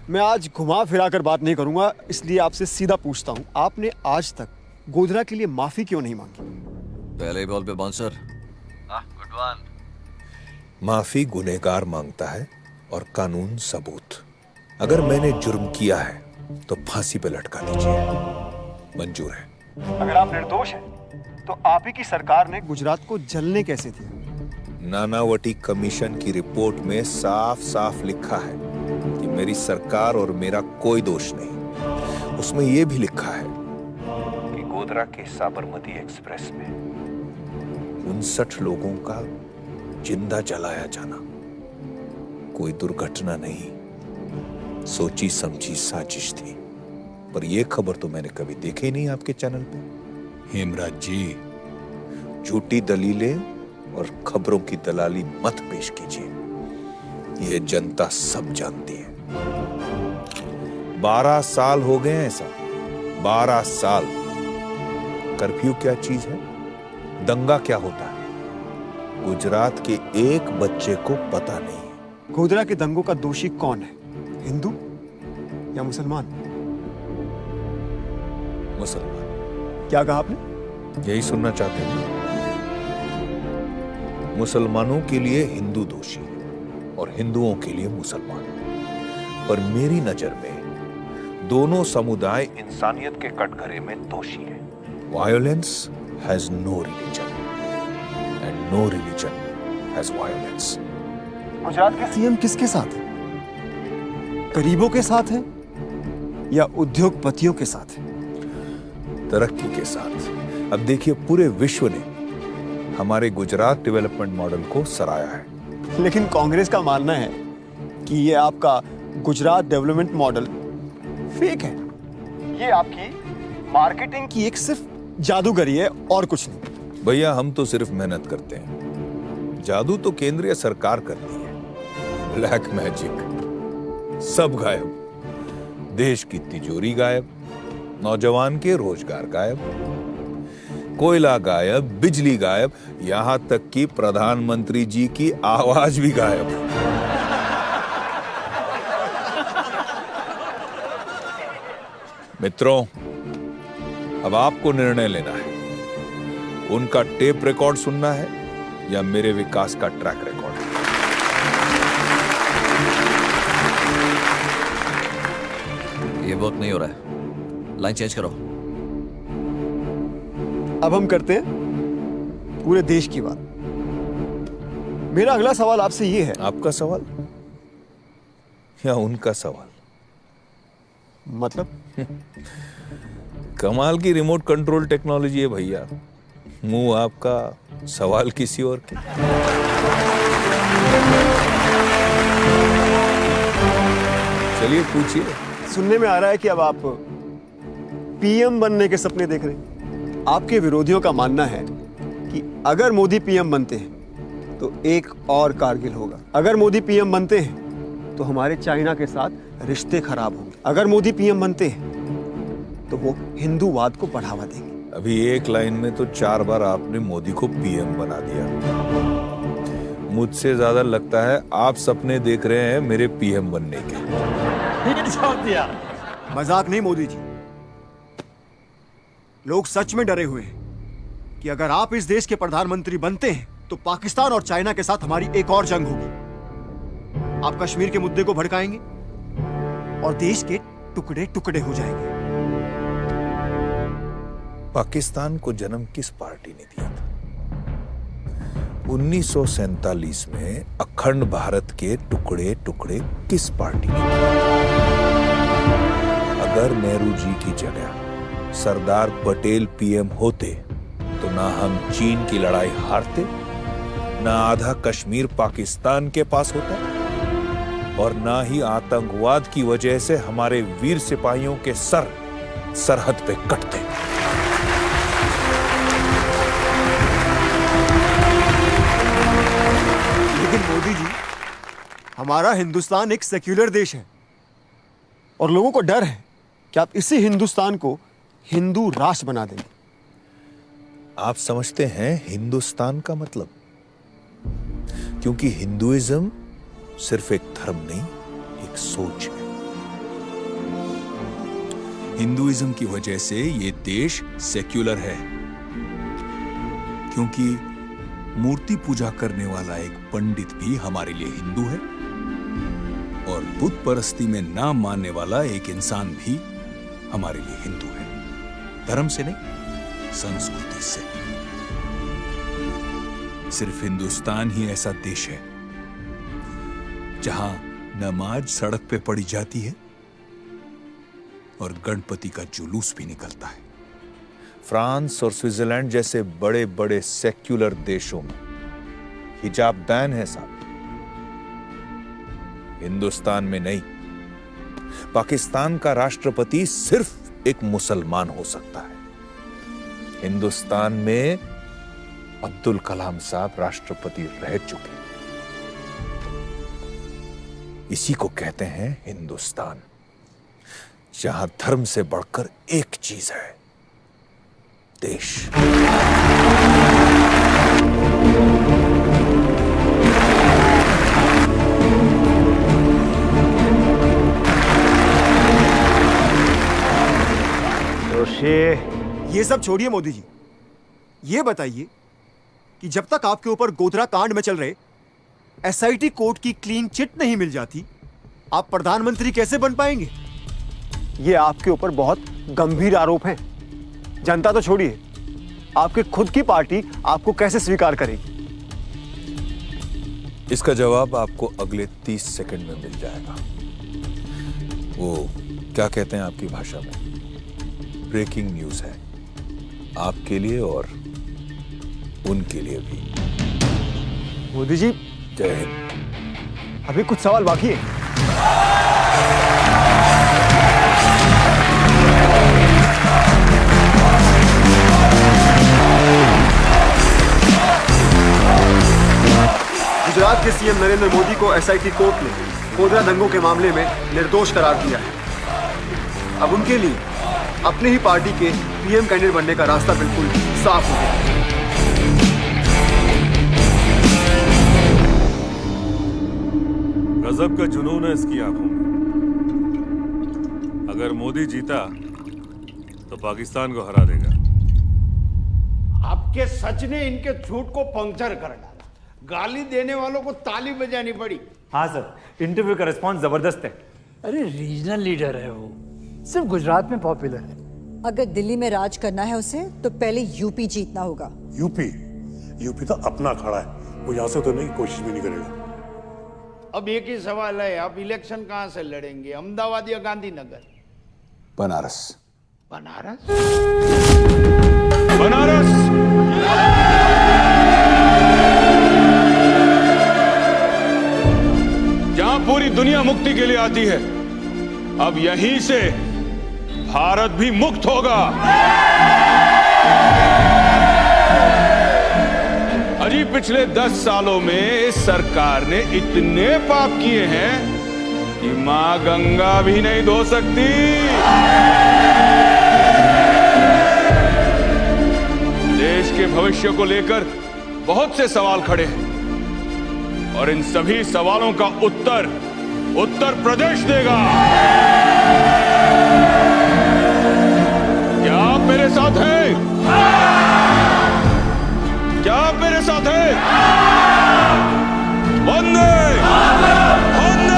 मैं आज घुमा फिरा कर बात नहीं करूंगा, इसलिए आपसे सीधा पूछता हूं, आपने आज तक गोधरा के लिए माफी क्यों नहीं मांगी? पहले ही बॉल पे बाउंसर। Good one. माफी गुनहगार मांगता है और कानून सबूत। अगर मैंने जुर्म किया है तो फांसी पे लटका दीजिए, मंजूर है। अगर आप निर्दोष हैं, तो आप ही की सरकार ने गुजरात को जलने कैसे दिया? नानावटी कमीशन की रिपोर्ट में साफ साफ लिखा है कि मेरी सरकार और मेरा कोई दोष नहीं। उसमें यह भी लिखा है कि गोधरा के साबरमती एक्सप्रेस में 59 लोगों का जिंदा जलाया जाना कोई दुर्घटना नहीं, सोची समझी साजिश थी। पर यह खबर तो मैंने कभी देखी ही नहीं आपके चैनल पे। हेमराज जी, झूठी दलीलें और खबरों की दलाली मत पेश कीजिए, यह जनता सब जानती है। 12 साल हो गए ऐसा, 12 साल। कर्फ्यू क्या चीज है, दंगा क्या होता है, गुजरात के एक बच्चे को पता नहीं। गोधरा के दंगों का दोषी कौन है, हिंदू या मुसलमान? मुसलमान। क्या कहा आपने? यही सुनना चाहते हैं? मुसलमानों के लिए हिंदू दोषी और हिंदुओं के लिए मुसलमान। पर मेरी नजर में दोनों समुदाय इंसानियत के कटघरे में दोषी हैं। Violence has no religion and no religion has violence. Gujarat के सीएम किसके साथ है? गरीबों के साथ है या उद्योगपतियों के साथ है? तरक्की के साथ। अब देखिए, पूरे विश्व ने हमारे गुजरात डेवलपमेंट मॉडल को सराहा है। लेकिन कांग्रेस का मानना है कि ये आपका गुजरात डेवलपमेंट मॉडल फेक है, ये आपकी मार्केटिंग की एक सिर्फ जादूगरी है और कुछ नहीं। भैया, हम तो सिर्फ मेहनत करते हैं, जादू तो केंद्रीय सरकार करती है। ब्लैक मैजिक, सब गायब, देश की तिजोरी गायब, नौजवान के रोजगार गायब, कोयला गायब, बिजली गायब, यहां तक कि प्रधानमंत्री जी की आवाज भी गायब। मित्रों, अब आपको निर्णय लेना है, उनका टेप रिकॉर्ड सुनना है या मेरे विकास का ट्रैक रिकॉर्ड। ये वर्क नहीं हो रहा है, लाइन चेंज करो। अब हम करते हैं पूरे देश की बात। मेरा अगला सवाल आपसे ये है। आपका सवाल या उनका सवाल? मतलब? कमाल की रिमोट कंट्रोल टेक्नोलॉजी है भैया, मुंह आपका, सवाल किसी और के। चलिए पूछिए। सुनने में आ रहा है कि अब आप पीएम बनने के सपने देख रहे हैं। आपके विरोधियों का मानना है कि अगर मोदी पीएम बनते हैं तो एक और कारगिल होगा। अगर मोदी पीएम बनते हैं तो हमारे चाइना के साथ रिश्ते खराब होंगे। अगर मोदी पीएम बनते हैं तो वो हिंदूवाद को बढ़ावा देंगे। अभी एक लाइन में तो 4 बार आपने मोदी को पीएम बना दिया। मुझसे ज्यादा लगता है आप सपने देख रहे हैं मेरे पीएम बनने के। मजाक नहीं मोदी जी, लोग सच में डरे हुए हैं कि अगर आप इस देश के प्रधानमंत्री बनते हैं तो पाकिस्तान और चाइना के साथ हमारी एक और जंग होगी। आप कश्मीर के मुद्दे को भड़काएंगे और देश के टुकड़े टुकड़े हो जाएंगे। पाकिस्तान को जन्म किस पार्टी ने दिया था? 1947 में अखंड भारत के टुकड़े टुकड़े किस पार्टी ने दिया? अगर नेहरू जी की जगह सरदार पटेल पीएम होते तो ना हम चीन की लड़ाई हारते, ना आधा कश्मीर पाकिस्तान के पास होता, और ना ही आतंकवाद की वजह से हमारे वीर सिपाहियों के सर सरहद पे कटते। लेकिन मोदी जी, हमारा हिंदुस्तान एक सेक्युलर देश है और लोगों को डर है कि आप इसी हिंदुस्तान को हिंदू राष्ट्र बना देंगे। आप समझते हैं हिंदुस्तान का मतलब? क्योंकि हिंदुइज्म सिर्फ एक धर्म नहीं, एक सोच है। हिंदुइज्म की वजह से ये देश सेक्युलर है, क्योंकि मूर्ति पूजा करने वाला एक पंडित भी हमारे लिए हिंदू है और बुत परस्ती में ना मानने वाला एक इंसान भी हमारे लिए हिंदू है। धर्म से नहीं, संस्कृति से। सिर्फ हिंदुस्तान ही ऐसा देश है जहां नमाज सड़क पे पढ़ी जाती है और गणपति का जुलूस भी निकलता है। फ्रांस और स्विट्जरलैंड जैसे बड़े बड़े सेक्युलर देशों में हिजाब बैन है साहब, हिंदुस्तान में नहीं। पाकिस्तान का राष्ट्रपति सिर्फ एक मुसलमान हो सकता है। हिंदुस्तान में अब्दुल कलाम साहब राष्ट्रपति रह चुके। इसी को कहते हैं हिंदुस्तान, जहां धर्म से बढ़कर एक चीज है, देश। ये सब छोड़िए मोदी जी, ये बताइए कि जब तक आपके ऊपर गोधरा कांड में चल रहे एसआईटी कोर्ट की क्लीन चिट नहीं मिल जाती, आप प्रधानमंत्री कैसे बन पाएंगे? ये आपके ऊपर बहुत गंभीर आरोप हैं। जनता तो छोड़िए, आपकी खुद की पार्टी आपको कैसे स्वीकार करेगी? इसका जवाब आपको अगले 30 सेकंड में मिल जाएगा। वो क्या कहते हैं आपकी भाषा में, ब्रेकिंग न्यूज है, आपके लिए और उनके लिए भी। मोदी जी, जय हिंद। अभी कुछ सवाल बाकी है। गुजरात के सीएम नरेंद्र मोदी को एसआईटी कोर्ट ने गोधरा दंगों के मामले में निर्दोष करार दिया है। अब उनके लिए अपनी ही पार्टी के पीएम कैंडिडेट बनने का रास्ता बिल्कुल साफ हो गया है। गजब का जुनून है इसकी आंखों में। अगर मोदी जीता तो पाकिस्तान को हरा देगा। आपके सच ने इनके झूठ को पंक्चर कर डाला। गाली देने वालों को ताली बजानी पड़ी। हाँ सर, इंटरव्यू का रिस्पॉन्स जबरदस्त है। अरे रीजनल लीडर है वो, सिर्फ गुजरात में पॉपुलर है। अगर दिल्ली में राज करना है उसे तो पहले यूपी जीतना होगा। यूपी तो अपना खड़ा है, वो यहाँ से तो नहीं कोशिश भी नहीं करेगा। अब एक ही सवाल है, आप इलेक्शन कहां से लड़ेंगे, अहमदाबाद या गांधीनगर? बनारस। बनारस? बनारस जहां पूरी दुनिया मुक्ति के लिए आती है, अब यहीं से भारत भी मुक्त होगा। अजी पिछले 10 सालों में इस सरकार ने इतने पाप किए हैं कि मां गंगा भी नहीं धो सकती। देश के भविष्य को लेकर बहुत से सवाल खड़े हैं और इन सभी सवालों का उत्तर उत्तर प्रदेश देगा। क्या आप मेरे साथ हैं? क्या आप मेरे साथ हैं? वंदे वंदे वंदे।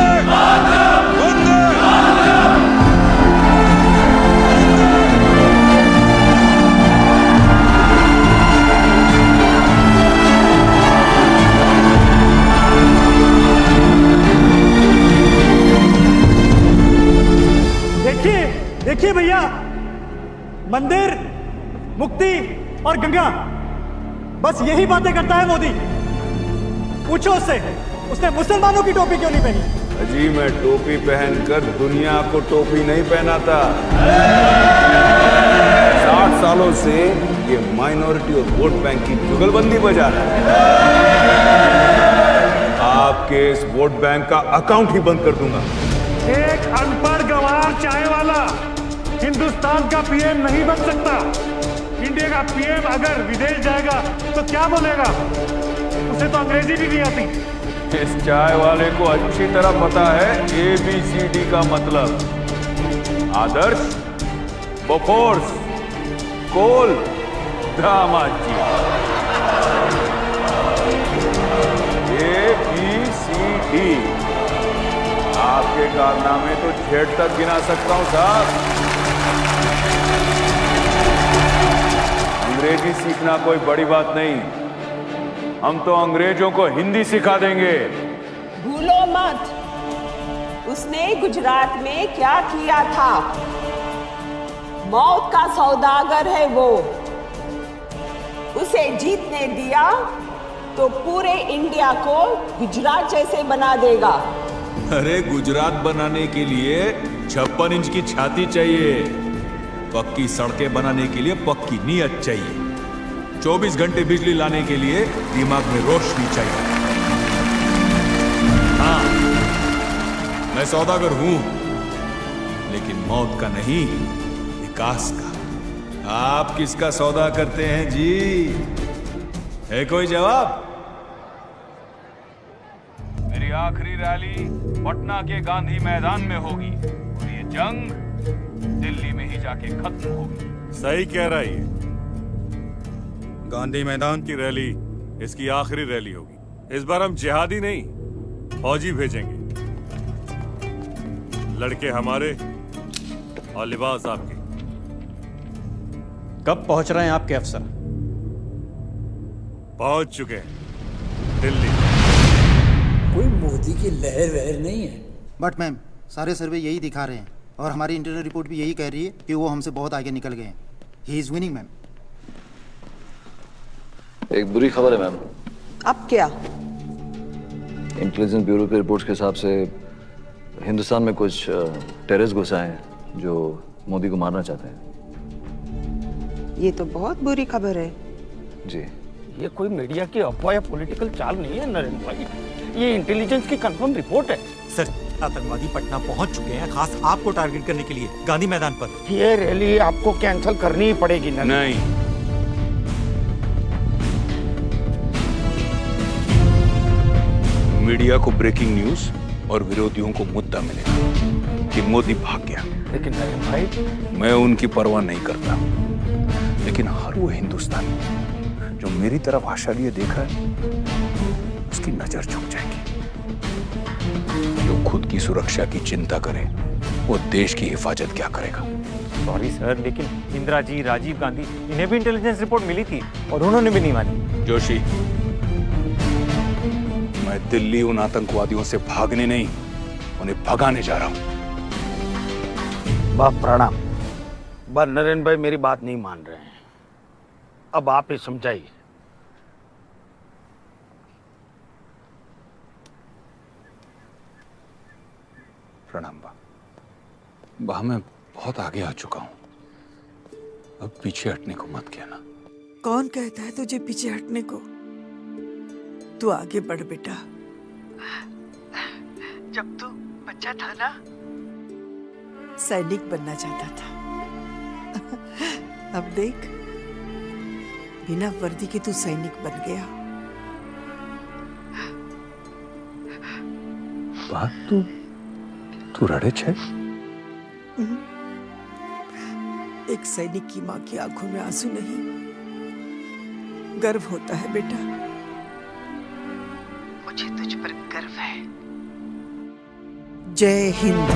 देखिए देखिए भैया, मंदिर, मुक्ति और गंगा, बस यही बातें करता है मोदी। पूछो उससे, उसने मुसलमानों की टोपी क्यों नहीं पहनी? अजी मैं टोपी पहनकर दुनिया को टोपी नहीं पहनाता। 60 सालों से ये माइनॉरिटी और वोट बैंक की जुगलबंदी बजा रहा है। आपके इस वोट बैंक का अकाउंट ही बंद कर दूंगा। एक अनपढ़ गंवार चाय वाला हिंदुस्तान का पीएम नहीं बन सकता। इंडिया का पीएम अगर विदेश जाएगा तो क्या बोलेगा? उसे तो अंग्रेजी भी नहीं आती। इस चाय वाले को अच्छी तरह पता है ABCD का मतलब। आदर्श, बोफोर्स, कोल, दामाद जी। ABCD, आपके कारनामे तो Z तक गिना सकता हूं साहब। अंग्रेजी सीखना कोई बड़ी बात नहीं, हम तो अंग्रेजों को हिंदी सिखा देंगे। भूलो मत, उसने गुजरात में क्या किया था। मौत का सौदागर है वो। उसे जीतने दिया तो पूरे इंडिया को गुजरात जैसे बना देगा। अरे गुजरात बनाने के लिए 56 इंच की छाती चाहिए, पक्की सड़कें बनाने के लिए पक्की नीयत चाहिए, 24 घंटे बिजली लाने के लिए दिमाग में रोशनी चाहिए। हाँ, मैं सौदागर हूं, लेकिन मौत का नहीं, विकास का। आप किसका सौदा करते हैं जी? है कोई जवाब? मेरी आखिरी रैली पटना के गांधी मैदान में होगी और ये जंग दिल्ली में ही जाके खत्म होगी। सही कह रहा है। गांधी मैदान की रैली इसकी आखिरी रैली होगी। इस बार हम जिहादी नहीं, फौजी भेजेंगे। लड़के हमारे और लिबास आपके। कब पहुंच रहे हैं आपके अफसर? पहुंच चुके हैं दिल्ली। कोई मोदी की लहर वहर नहीं है। बट मैम, सारे सर्वे यही दिखा रहे हैं और हमारी इंटरनल रिपोर्ट भी यही कह रही है कि वो हमसे बहुत आगे निकल गए हैं। He is winning ma'am. एक बुरी खबर है मैम। अब क्या? इंटेलिजेंस ब्यूरो के रिपोर्ट्स के हिसाब से हिंदुस्तान में कुछ टेररिस्ट घुस आए हैं जो मोदी को मारना चाहते हैं। ये तो बहुत बुरी खबर है। जी, ये कोई मीडिया की अफवाह या पॉलिटिकल चाल नहीं है नरेंद्र भाई, ये इंटेलिजेंस की कंफर्म रिपोर्ट है। सर, आतंकवादी पटना पहुंच चुके हैं, खास आपको टारगेट करने के लिए गांधी मैदान पर। ये रैली आपको कैंसिल करनी ही पड़ेगी ना? नहीं, मीडिया को ब्रेकिंग न्यूज और विरोधियों को मुद्दा मिलेगा कि मोदी भाग गया। लेकिन नरेंद्र भाई, मैं उनकी परवाह नहीं करता, लेकिन हर वो हिंदुस्तानी जो मेरी तरफ आशा लिए देख रहा है, उसकी नजर झुक जाएगी। जो खुद की सुरक्षा की चिंता करे, वो देश की हिफाजत क्या करेगा? सॉरी सर, लेकिन इंदिरा जी, राजीव गांधी, इन्हें भी इंटेलिजेंस रिपोर्ट मिली थी और उन्होंने भी नहीं मानी। जोशी, मैं दिल्ली उन आतंकवादियों से भागने नहीं, उन्हें भगाने जा रहा हूं। बाप प्रणाम। बस नरेंद्र भाई मेरी बात नहीं मान रहे हैं, अब आप ही समझाइए। प्रणाम बा, मैं बहुत आगे आ चुका हूं, अब पीछे हटने को मत कहना। कौन कहता है तुझे पीछे हटने को? तू आगे बढ़ बेटा। जब तू बच्चा था ना, सैनिक बनना चाहता था। अब देख, बिना वर्दी के तू सैनिक बन गया। बात तू रड़े छे? एक सैनिक की माँ की आंखों में आंसू नहीं, गर्व होता है बेटा। मुझे तुझ पर गर्व है। जय हिंद।